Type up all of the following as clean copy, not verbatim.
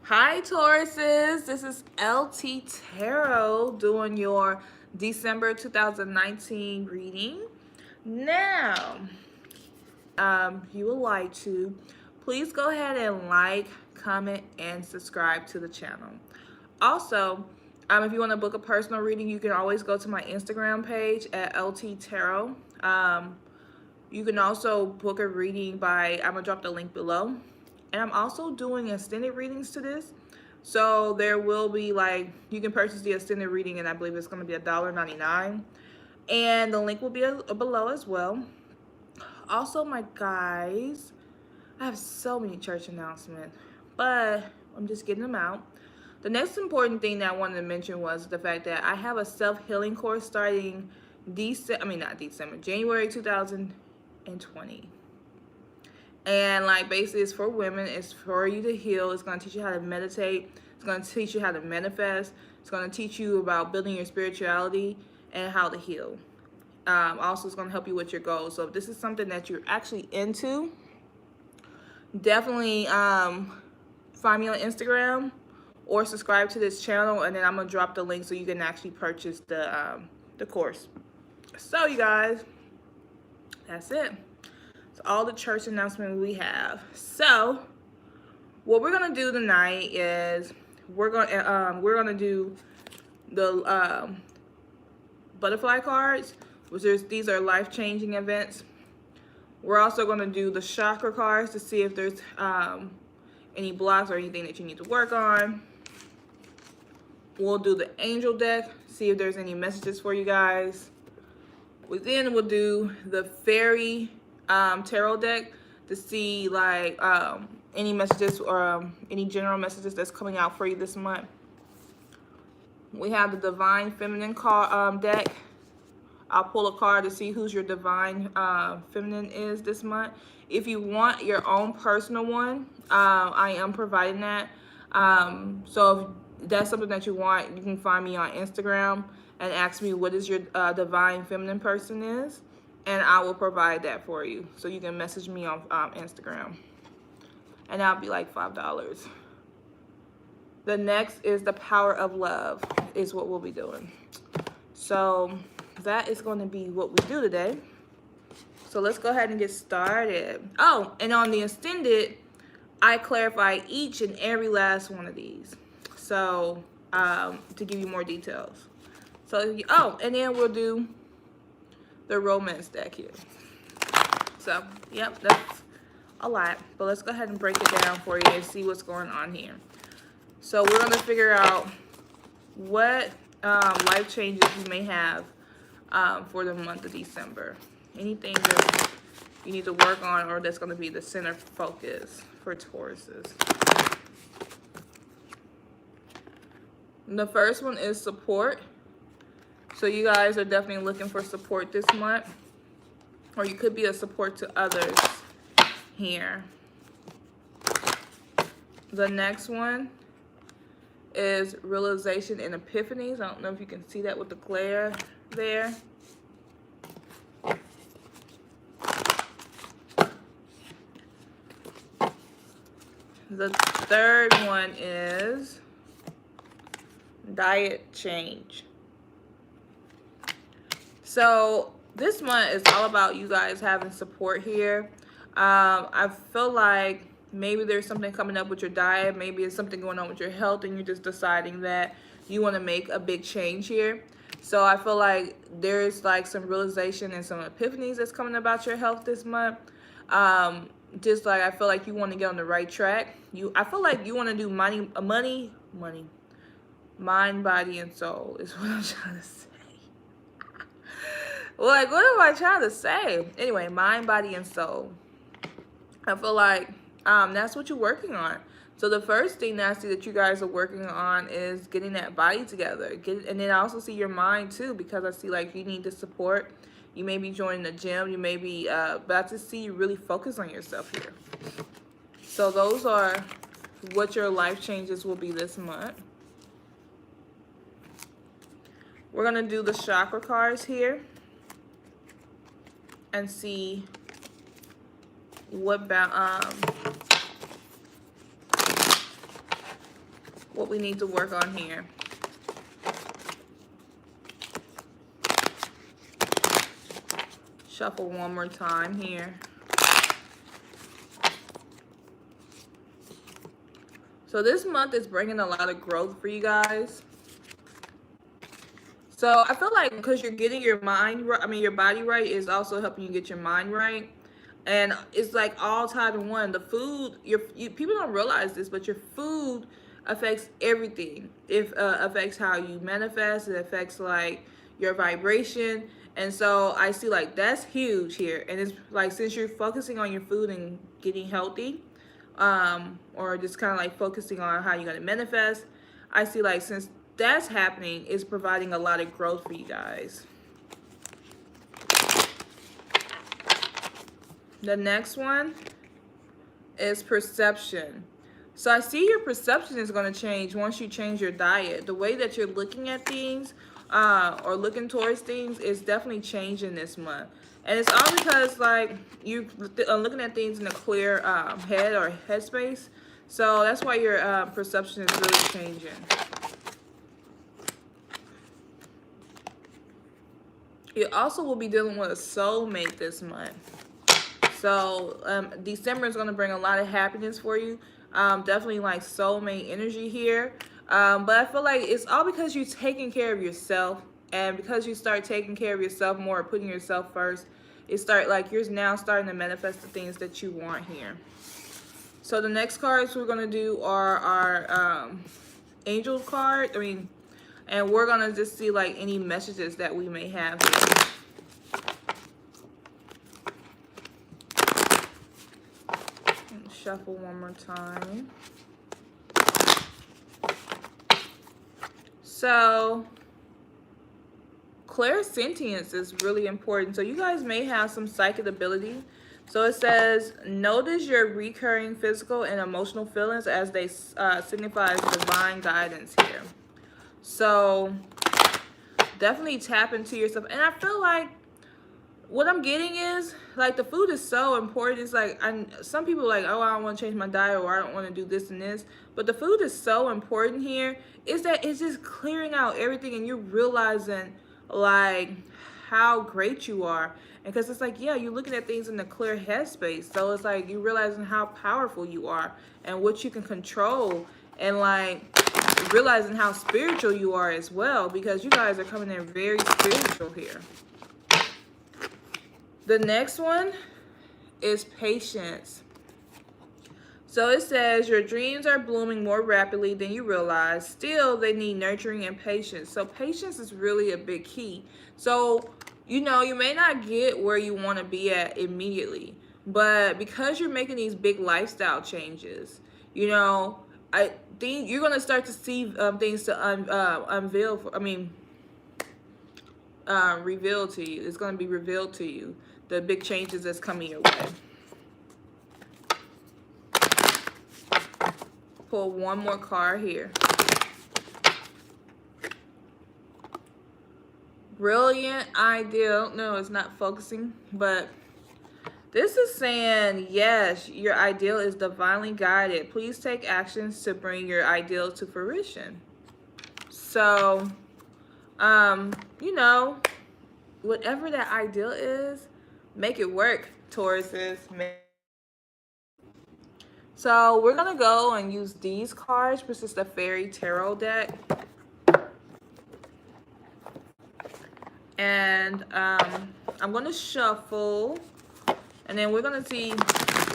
Hi Tauruses, this is LT Tarot doing your December 2019 reading. Now, you would like to, please go ahead and like, comment, and subscribe to the channel. Also, if you want to book a personal reading, you can always go to my Instagram page at LT Tarot. You can also book a reading by, I'm going to drop the link below. And I'm also doing extended readings to this. So there will be like, you can purchase the extended reading and I believe it's going to be $1.99. And the link will be below as well. Also, my guys, I have so many church announcements, but I'm just getting them out. The next important thing that I wanted to mention was the fact that I have a self-healing course starting January 2020. And like basically it's for women, it's for you to heal. It's going to teach you how to meditate. It's going to teach you how to manifest. It's going to teach you about building your spirituality and how to heal. Also, it's going to help you with your goals. So if this is something that you're actually into, definitely find me on Instagram or subscribe to this channel, and then I'm going to drop the link so you can actually purchase the course. So you guys, that's it. It's all the church announcement we have. So what we're gonna do tonight is we're gonna do the butterfly cards, these are life-changing events. We're also gonna do the chakra cards to see if there's any blocks or anything that you need to work on. We'll do the angel deck, see if there's any messages for you guys. Then we'll do the fairy tarot deck to see like any messages or any general messages that's coming out for you this month. We have the divine feminine card deck. I'll pull a card to see who's your divine feminine is this month. If you want your own personal one, I am providing that. So if that's something that you want, you can find me on Instagram and ask me what is your divine feminine person is, and I will provide that for you. So you can message me on Instagram, and that'll be like $5. The next is the power of love is what we'll be doing. So that is going to be what we do today. So let's go ahead and get started. Oh, and on the extended, I clarify each and every last one of these. So to give you more details. So, and then we'll do the romance deck here. So, yep, that's a lot. But let's go ahead and break it down for you and see what's going on here. So we're going to figure out what life changes you may have for the month of December. Anything that you need to work on or that's going to be the center focus for Tauruses. And the first one is support. So you guys are definitely looking for support this month. Or you could be a support to others here. The next one is realization and epiphanies. I don't know if you can see that with the glare there. The third one is diet change. So this month is all about you guys having support here. I feel like maybe there's something coming up with your diet. Maybe it's something going on with your health and you're just deciding that you want to make a big change here. So I feel like there's like some realization and some epiphanies that's coming about your health this month. Just like I feel like you want to get on the right track. I feel like you want to do money, mind, body, and soul is what I'm trying to say. Like, what am I trying to say? Anyway, mind, body, and soul. I feel like that's what you're working on. So the first thing that I see that you guys are working on is getting that body together. And then I also see your mind too, because I see like you need the support. You may be joining the gym. You may be, but I just see you really focus on yourself here. So those are what your life changes will be this month. We're going to do the chakra cards here and see what we need to work on here. Shuffle one more time here. So this month is bringing a lot of growth for you guys. So I feel like because you're getting your mind right, your body right is also helping you get your mind right. And it's like all tied in one. The food, people don't realize this, but your food affects everything. It affects how you manifest. It affects like your vibration. And so I see like that's huge here. And it's like since you're focusing on your food and getting healthy, or just kind of like focusing on how you're going to manifest, I see like since that's happening, it's providing a lot of growth for you guys. The next one is perception. So I see your perception is going to change once you change your diet. The way that you're looking at things or looking towards things is definitely changing this month. And it's all because like you're looking at things in a clear head or headspace. So that's why your perception is really changing. You also will be dealing with a soulmate this month. So December is going to bring a lot of happiness for you. Definitely like soulmate energy here. But I feel like it's all because you're taking care of yourself. And because you start taking care of yourself more, putting yourself first, you're now starting to manifest the things that you want here. So the next cards we're going to do are our angel card. And we're going to just see like any messages that we may have here. Shuffle one more time. So clairsentience is really important. So you guys may have some psychic ability. So it says, notice your recurring physical and emotional feelings as they signify divine guidance here. So definitely tap into yourself. And I feel like what I'm getting is like the food is so important. It's like some people are like, oh, I don't want to change my diet, or I don't want to do this and this. But the food is so important here. Is that it's just clearing out everything, and you're realizing like how great you are. And because it's like, yeah, you're looking at things in a clear headspace. So it's like you're realizing how powerful you are and what you can control, and like realizing how spiritual you are as well, because you guys are coming in very spiritual here. The next one is patience. So it says your dreams are blooming more rapidly than you realize. Still, they need nurturing and patience. So patience is really a big key. So, you may not get where you want to be at immediately, but because you're making these big lifestyle changes, I think you're going to start to see things to reveal to you. It's going to be revealed to you, the big changes that's coming your way. Pull one more card here. Brilliant, ideal. No, it's not focusing, but this is saying, yes, your ideal is divinely guided. Please take actions to bring your ideal to fruition. So, whatever that ideal is, make it work, Tauruses. So we're going to go and use these cards, which is the Fairy Tarot deck. And I'm going to shuffle. And then we're going to see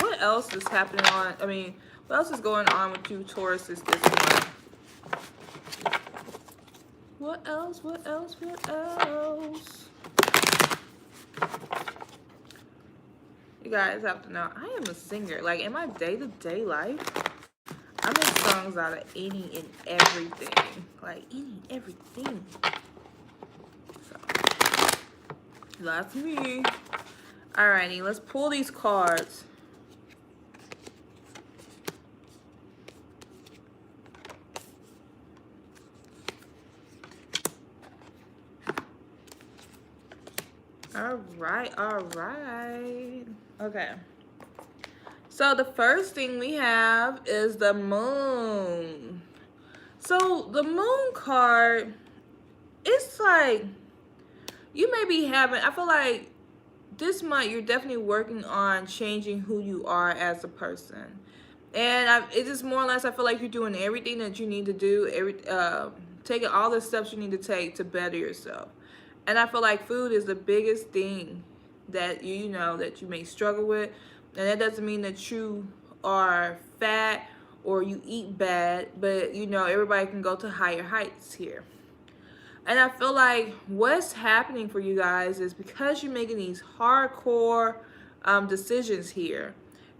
what else is happening what else is going on with you, Tauruses, this month. What else? You guys have to know, I am a singer. Like, in my day-to-day life, I make songs out of any and everything. Like, any and everything. So, that's me. Alrighty, let's pull these cards. All right. Okay. So the first thing we have is the moon. So the moon card, it's like you may be having, I feel like this month you're definitely working on changing who you are as a person. And it's just more or less, I feel like you're doing everything that you need to do, taking all the steps you need to take to better yourself. And I feel like food is the biggest thing that you know that you may struggle with. And that doesn't mean that you are fat or you eat bad, but you know, everybody can go to higher heights here. And I feel like what's happening for you guys is because you're making these hardcore decisions here.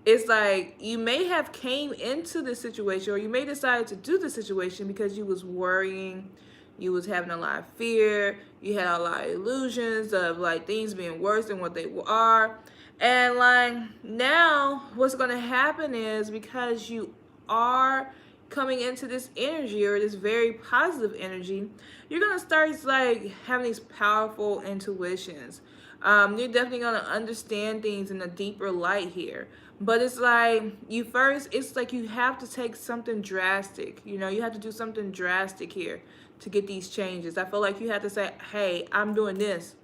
It's like you may have came into this situation, or you may decide to do the situation because you was worrying, you was having a lot of fear, you had a lot of illusions of like things being worse than what they are. And like now what's going to happen is because you are coming into this energy, or this very positive energy, you're gonna start like having these powerful intuitions. You're definitely gonna understand things in a deeper light here. But it's like it's like you have to take something drastic. You know, you have to do something drastic here to get these changes. I feel like you have to say, hey, I'm doing this.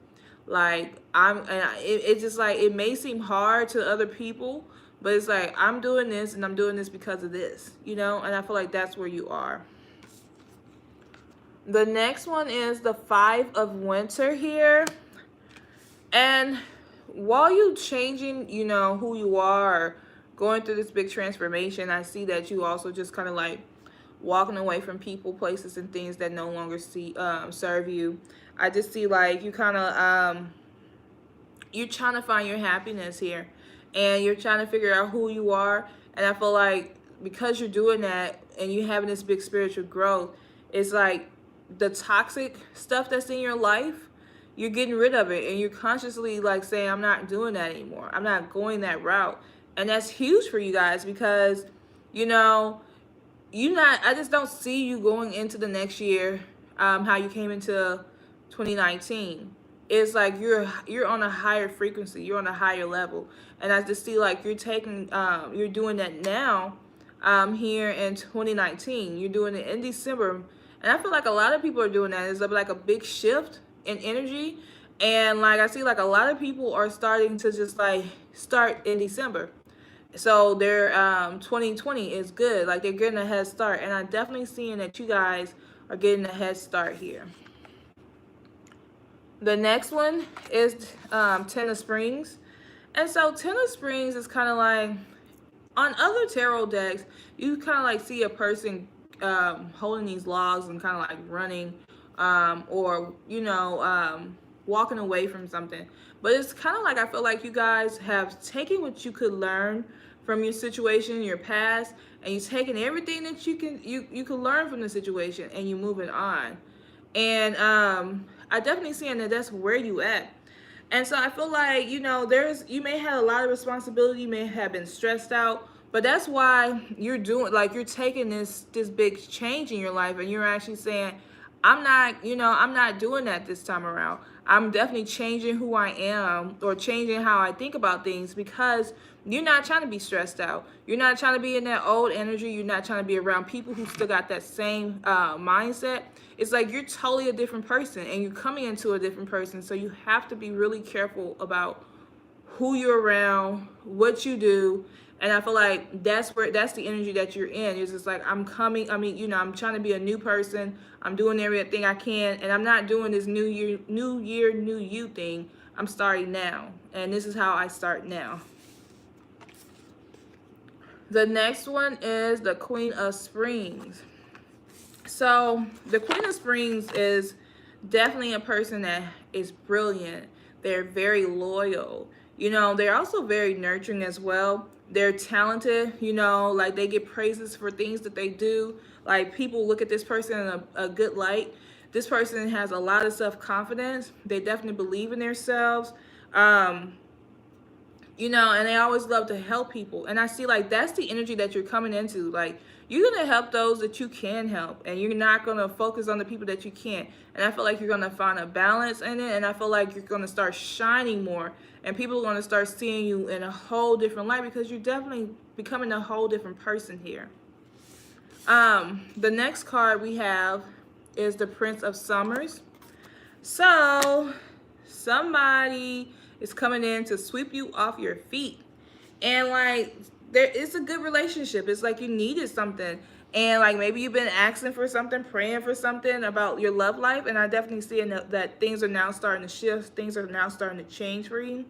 Like it's just like it may seem hard to other people, but it's like I'm doing this and I'm doing this because of this, you know. And I feel like that's where you are. The next one is the 5 of Winter here. And while you changing, you know, who you are, going through this big transformation, I see that you also just kind of like walking away from people, places, and things that no longer serve you. I just see like you kind of you're trying to find your happiness here, and you're trying to figure out who you are. And I feel like because you're doing that and you're having this big spiritual growth, it's like the toxic stuff that's in your life, you're getting rid of it, and you're consciously like saying, I'm not doing that anymore, I'm not going that route. And that's huge for you guys because, you know, I just don't see you going into the next year how you came into 2019. It's like you're on a higher frequency, you're on a higher level. And I just see like you're doing that now here in 2019. You're doing it in December. And I feel like a lot of people are doing that. It's like a big shift in energy. And like I see like a lot of people are starting to just like start in December. So their 2020 is good. Like they're getting a head start. And I'm definitely seeing that you guys are getting a head start here. The next one is 10 of Springs. And so 10 of Springs is kind of like, on other tarot decks, you kind of like see a person holding these logs and kind of like running or, you know, walking away from something. But it's kind of like I feel like you guys have taken what you could learn from your situation, your past, and you've taken everything that you can learn from the situation, and you moving on. And I definitely see that that's where you at. And so I feel like, you know, you may have a lot of responsibility, you may have been stressed out, but that's why you're doing, like, you're taking this big change in your life, and you're actually saying, I'm not doing that this time around. I'm definitely changing who I am, or changing how I think about things, because you're not trying to be stressed out. You're not trying to be in that old energy. You're not trying to be around people who still got that same mindset. It's like you're totally a different person, and you're coming into a different person. So you have to be really careful about who you're around, what you do. And I feel like that's the energy that you're in. It's just like, I'm trying to be a new person. I'm doing everything I can, and I'm not doing this new year, new you thing. I'm starting now, and this is how I start now. The next one is the Queen of Springs. So the Queen of Springs is definitely a person that is brilliant. They're very loyal. You know, they're also very nurturing as well. They're talented, you know, like they get praises for things that they do. Like people look at this person in a good light. This person has a lot of self-confidence. They definitely believe in themselves. you know, and they always love to help people. And I see like that's the energy that you're coming into. Like you're gonna help those that you can help, and you're not gonna focus on the people that you can't. And I feel like you're gonna find a balance in it, and I feel like you're gonna start shining more, and people are gonna start seeing you in a whole different light because you're definitely becoming a whole different person here. The next card we have is the Prince of Summers. So somebody is coming in to sweep you off your feet, and like there is a good relationship. It's like you needed something, and like maybe you've been asking for something, praying for something about your love life, and I definitely see that things are now starting to shift. Things are now starting to change for you,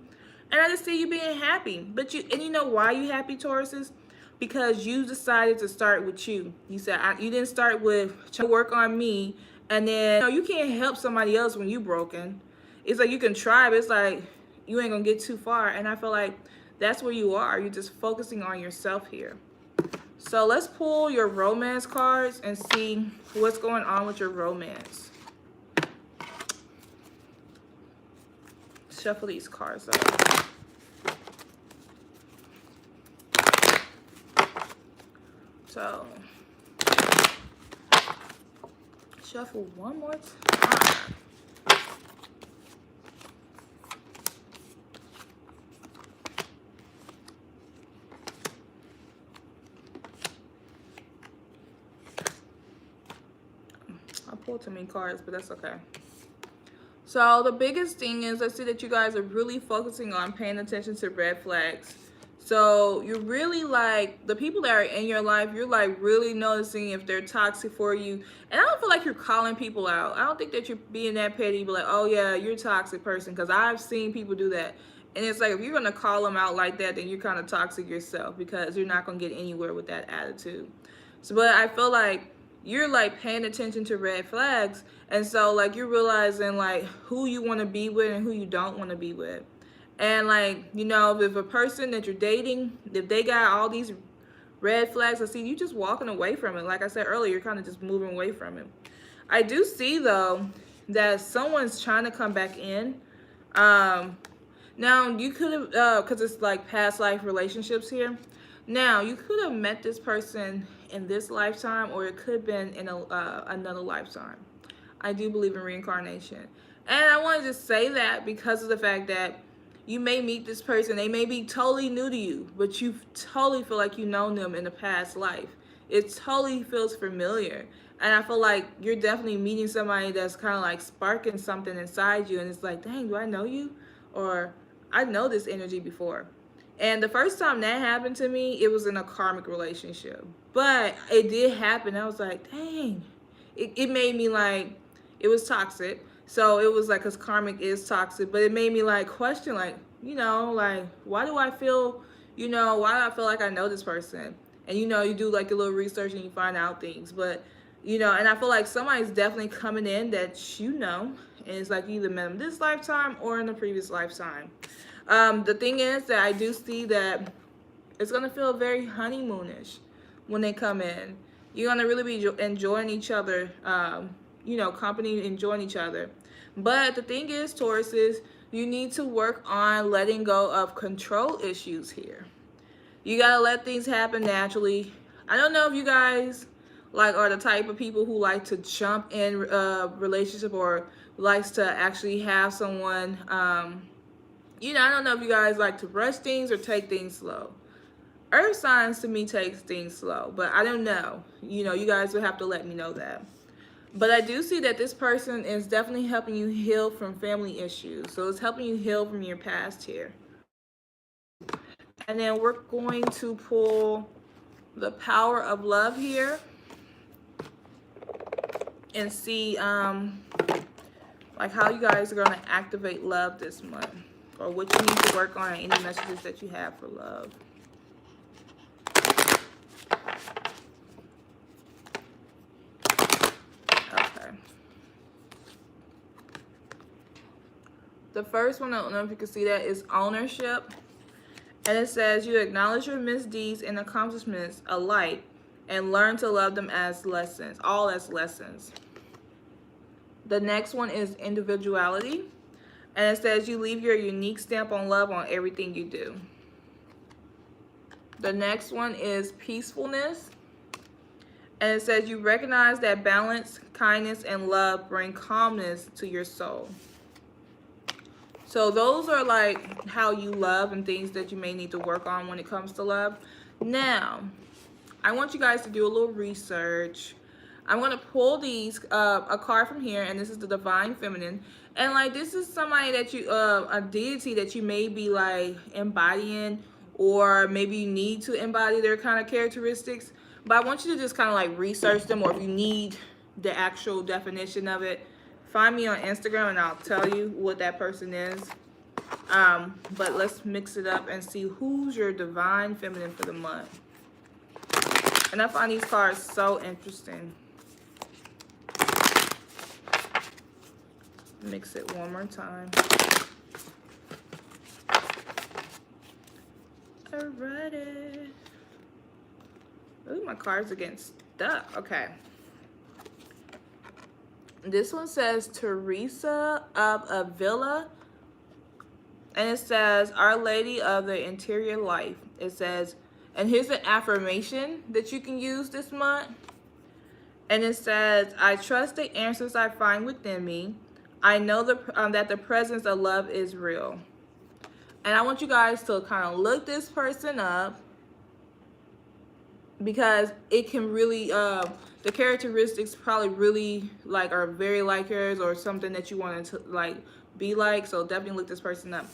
and I just see you being happy. But you know why you happy, Tauruses? Because you decided to start with you. You said you didn't start with trying to work on me, and then you can't help somebody else when you broken. It's like you can try, but it's like you ain't gonna get too far. And I feel like that's where you are. You're just focusing on yourself here. So let's pull your romance cards and see what's going on with your romance. Shuffle these cards up. So shuffle one more time. I pulled too many cards, but that's okay. So the biggest thing is I see that you guys are really focusing on paying attention to red flags. So you're really like the people that are in your life, you're like really noticing if they're toxic for you. And I don't feel like you're calling people out. I don't think that you're being that petty, but like, oh yeah, you're a toxic person, because I've seen people do that. And it's like if you're gonna call them out like that, then you're kind of toxic yourself, because you're not gonna get anywhere with that attitude. So, but I feel like you're like paying attention to red flags, and so like you're realizing like who you want to be with and who you don't want to be with. And like, you know, if a person that you're dating, if they got all these red flags, I see you just walking away from it. Like I said earlier, you're kind of just moving away from it. I do see though that someone's trying to come back in. Now you could have, because it's like past life relationships here. Now you could have met this person in this lifetime, or it could have been in another lifetime. I do believe in reincarnation, and I wanted to say that because of the fact that you may meet this person, they may be totally new to you, but you totally feel like you know them in a past life. It totally feels familiar, and I feel like you're definitely meeting somebody that's kind of like sparking something inside you, and it's like, dang, do I know you? Or I know this energy before. And the first time that happened to me, it was in a karmic relationship. But it did happen. I was like, dang. It made me like, it was toxic. So it was like, because karmic is toxic. But it made me like question, like, you know, like, why do I feel, you know, why do I feel like I know this person? And, you know, you do like a little research and you find out things. But, you know, and I feel like somebody's definitely coming in that you know. And it's like you either met them this lifetime or in the previous lifetime. The thing is that I do see that it's going to feel very honeymoonish when they come in. You're going to really be enjoying each other, you know, company, enjoying each other. But the thing is, Tauruses, you need to work on letting go of control issues here. You got to let things happen naturally. I don't know if you guys like are the type of people who like to jump in a relationship or likes to actually have someone, you know, I don't know if you guys like to rush things or take things slow. Earth signs to me takes things slow, but I don't know. You know, you guys will have to let me know that. But I do see that this person is definitely helping you heal from family issues. So it's helping you heal from your past here. And then we're going to pull the power of love here and see like how you guys are going to activate love this month, or what you need to work on, any messages that you have for love. Okay. The first one, I don't know if you can see that, is ownership. And it says you acknowledge your misdeeds and accomplishments alike and learn to love them as lessons, all as lessons. The next one is individuality. And it says you leave your unique stamp on love on everything you do. The next one is peacefulness. And it says you recognize that balance, kindness, and love bring calmness to your soul. So those are like how you love and things that you may need to work on when it comes to love. Now, I want you guys to do a little research. I'm going to pull these, a card from here, and this is the Divine Feminine. And like, this is somebody that you, a deity that you may be like embodying, or maybe you need to embody their kind of characteristics. But I want you to just kind of like research them, or if you need the actual definition of it, find me on Instagram and I'll tell you what that person is. But let's mix it up and see who's your Divine Feminine for the month. And I find these cards so interesting. Mix it one more time. Alrighty. Ooh, my cards are getting stuck. Okay. This one says Teresa of Avila. And it says, Our Lady of the Interior Life. It says, and here's an affirmation that you can use this month. And it says, I trust the answers I find within me. I know that the presence of love is real. And I want you guys to kind of look this person up, because it can really, the characteristics probably really like are very like yours, or something that you want to like be like. So definitely look this person up.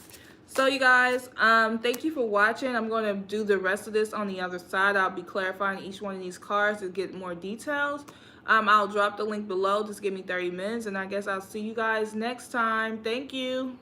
So you guys, thank you for watching. I'm going to do the rest of this on the other side. I'll be clarifying each one of these cards to get more details. I'll drop the link below. Just give me 30 minutes, and I guess I'll see you guys next time. Thank you.